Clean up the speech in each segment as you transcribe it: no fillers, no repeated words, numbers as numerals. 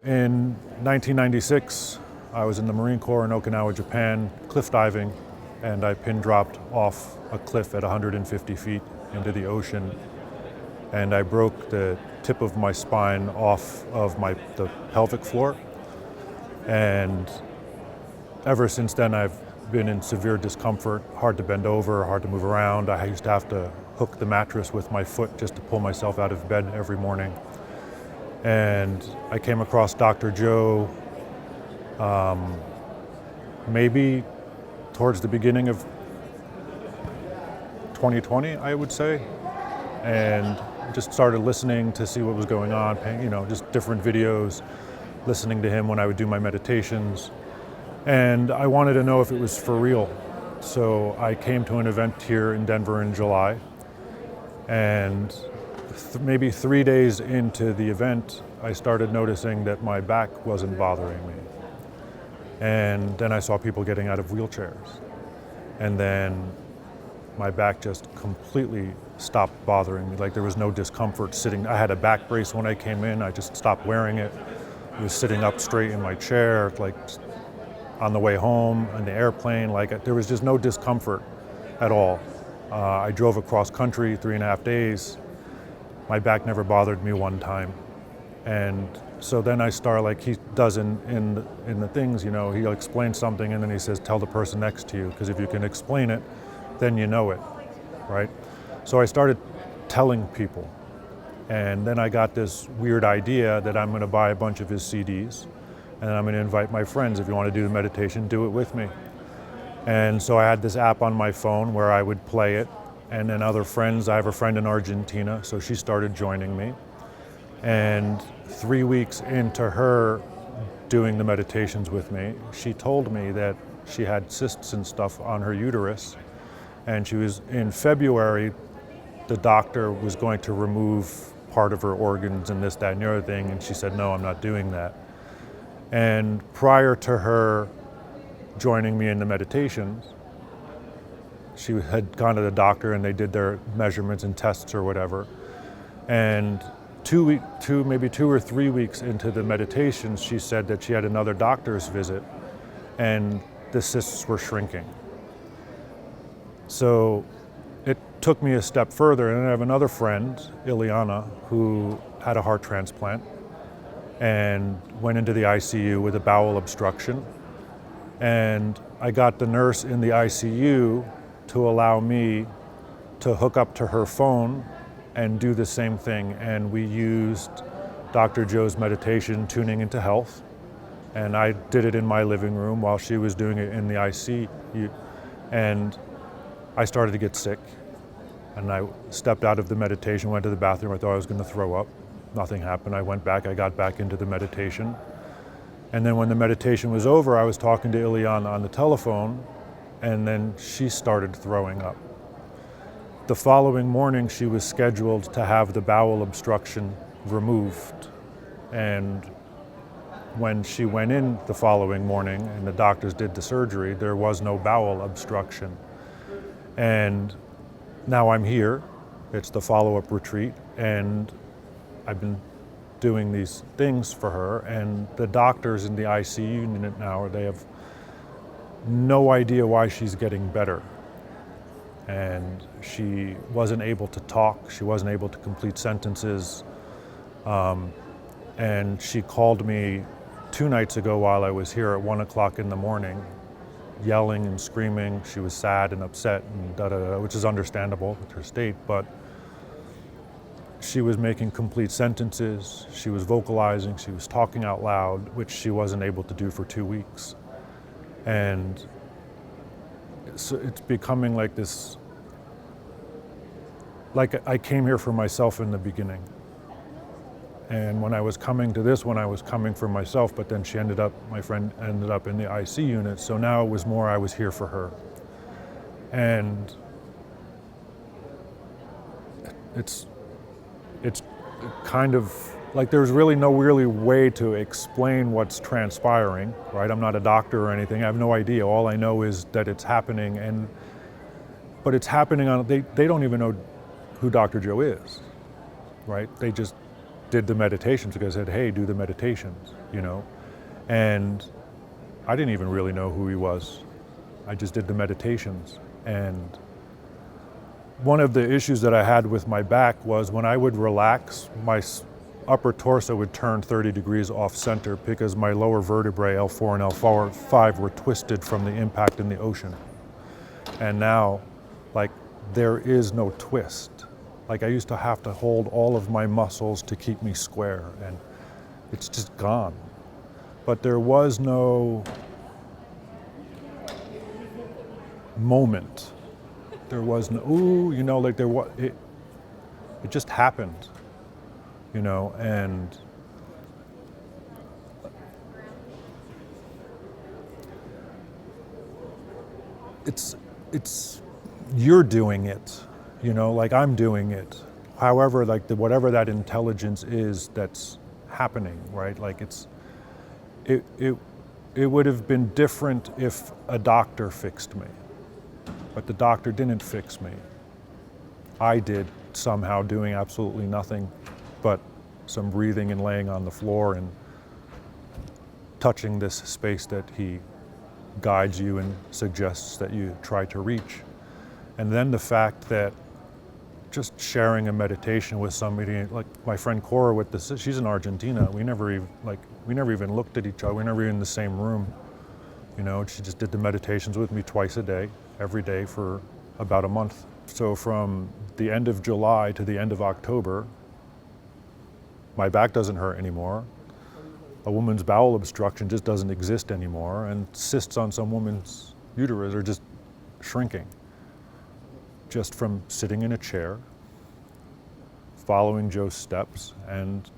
In 1996, I was in the Marine Corps in Okinawa, Japan, cliff diving, and I pin dropped off a cliff at 150 feet into the ocean, and I broke the tip of my spine off of the pelvic floor. And ever since then, I've been in severe discomfort, hard to bend over, hard to move around. I used to have to hook the mattress with my foot just to pull myself out of bed every morning. And I came across Dr. Joe maybe towards the beginning of 2020, I would say, and just started listening to see what was going on, just different videos, listening to him when I would do my meditations. And I wanted to know if it was for real. So I came to an event here in Denver in July, and maybe 3 days into the event, I started noticing that my back wasn't bothering me. And then I saw people getting out of wheelchairs. And then my back just completely stopped bothering me. Like there was no discomfort sitting. I had a back brace when I came in. I just stopped wearing it. I was sitting up straight in my chair, like on the way home, on the airplane. Like there was just no discomfort at all. I drove across country 3.5 days. My back never bothered me one time. And so then I start, like he does in the things, he'll explain something and then he says, tell the person next to you, because if you can explain it, then you know it, right? So I started telling people. And then I got this weird idea that I'm gonna buy a bunch of his CDs and I'm gonna invite my friends. If you wanna do the meditation, do it with me. And so I had this app on my phone where I would play it, and then other friends, I have a friend in Argentina, so she started joining me. And 3 weeks into her doing the meditations with me, she told me that she had cysts and stuff on her uterus. And she was, in February, the doctor was going to remove part of her organs and this, that, and the other thing. And she said, no, I'm not doing that. And prior to her joining me in the meditations, she had gone to the doctor and they did their measurements and tests or whatever. And maybe 2 or 3 weeks into the meditations, she said that she had another doctor's visit and the cysts were shrinking. So it took me a step further, and I have another friend, Ileana, who had a heart transplant and went into the ICU with a bowel obstruction. And I got the nurse in the ICU to allow me to hook up to her phone and do the same thing. And we used Dr. Joe's meditation, Tuning into Health. And I did it in my living room while she was doing it in the ICU. And I started to get sick. And I stepped out of the meditation, went to the bathroom. I thought I was going to throw up. Nothing happened. I went back, I got back into the meditation. And then when the meditation was over, I was talking to Ileana on the telephone, and then she started throwing up. The following morning, she was scheduled to have the bowel obstruction removed. And when she went in the following morning and the doctors did the surgery, there was no bowel obstruction. And now I'm here. It's the follow-up retreat, and I've been doing these things for her, and the doctors in the ICU unit now, they have no idea why she's getting better. And she wasn't able to talk, she wasn't able to complete sentences. And she called me 2 nights ago while I was here at 1 o'clock in the morning, yelling and screaming. She was sad and upset and which is understandable with her state, but she was making complete sentences, she was vocalizing, she was talking out loud, which she wasn't able to do for 2 weeks. And so it's becoming like this, like I came here for myself in the beginning. And when I was coming to this one, I was coming for myself, but then my friend ended up in the IC unit, so now it was more I was here for her. And it's kind of like there's really no way to explain what's transpiring, right? I'm not a doctor or anything. I have no idea. All I know is that it's happening, but it's happening they don't even know who Dr. Joe is, right? They just did the meditations because I said, hey, do the meditations, you know? And I didn't even really know who he was. I just did the meditations. And one of the issues that I had with my back was when I would relax, my upper torso would turn 30 degrees off center because my lower vertebrae, L4 and L5, were twisted from the impact in the ocean. And now, like, there is no twist. Like, I used to have to hold all of my muscles to keep me square, and it's just gone. But there was no moment. There was no, ooh, you know, like it just happened, you know, and it's, you're doing it, you know, like I'm doing it. However, like whatever that intelligence is that's happening, right? Like it would have been different if a doctor fixed me, but the doctor didn't fix me. I did, somehow, doing absolutely nothing but some breathing and laying on the floor and touching this space that he guides you and suggests that you try to reach. And then the fact that just sharing a meditation with somebody, like my friend Cora with this, she's in Argentina. We never even looked at each other. We were never even in the same room. You know, she just did the meditations with me twice a day, every day for about a month. So from the end of July to the end of October, my back doesn't hurt anymore. A woman's bowel obstruction just doesn't exist anymore, and cysts on some women's uterus are just shrinking. Just from sitting in a chair, following Joe's steps, and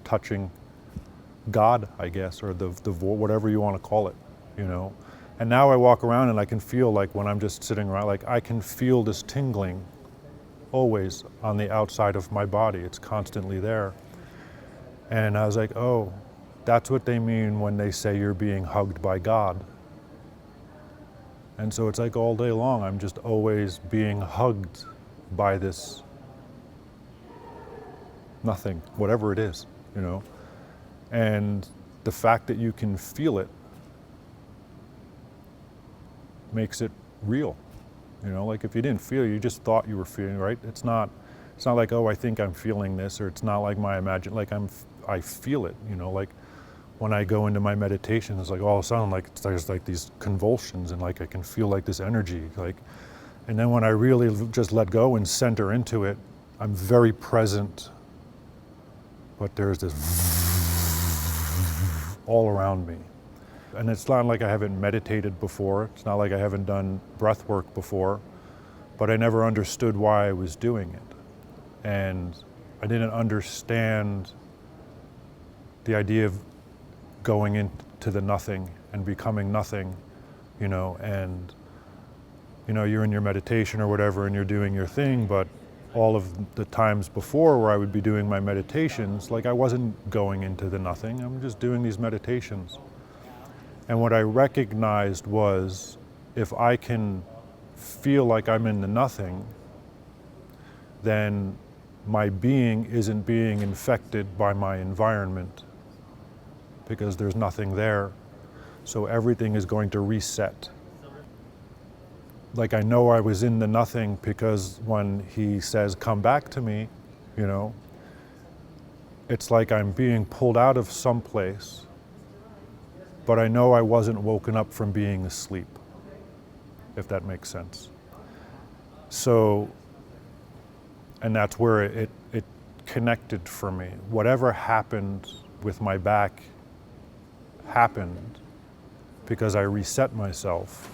touching God, I guess, or the whatever you want to call it, you know. And now I walk around and I can feel, like, when I'm just sitting around, like I can feel this tingling always on the outside of my body. It's constantly there. And I was like, oh, that's what they mean when they say you're being hugged by God. And so it's like all day long, I'm just always being hugged by this nothing, whatever it is, you know. And the fact that you can feel it makes it real. You know, like if you didn't feel it, you just thought you were feeling, right? It's not like, oh, I think I'm feeling this, or it's not like my imagine, like I feel it, you know, like when I go into my meditation, it's like all of a sudden, like there's like these convulsions, and like I can feel like this energy, like, and then when I really just let go and center into it, I'm very present, but there's this all around me. And it's not like I haven't meditated before, it's not like I haven't done breath work before, but I never understood why I was doing it. And I didn't understand the idea of going into the nothing and becoming nothing, you know, and, you know, you're in your meditation or whatever and you're doing your thing, but all of the times before where I would be doing my meditations, like I wasn't going into the nothing, I'm just doing these meditations. And what I recognized was, if I can feel like I'm in the nothing, then my being isn't being infected by my environment, because there's nothing there. So everything is going to reset. Like I know I was in the nothing because when he says, come back to me, you know, it's like I'm being pulled out of someplace, but I know I wasn't woken up from being asleep, if that makes sense. So, and that's where it connected for me. Whatever happened with my back happened because I reset myself,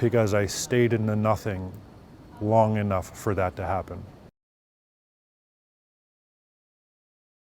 because I stayed in the nothing long enough for that to happen.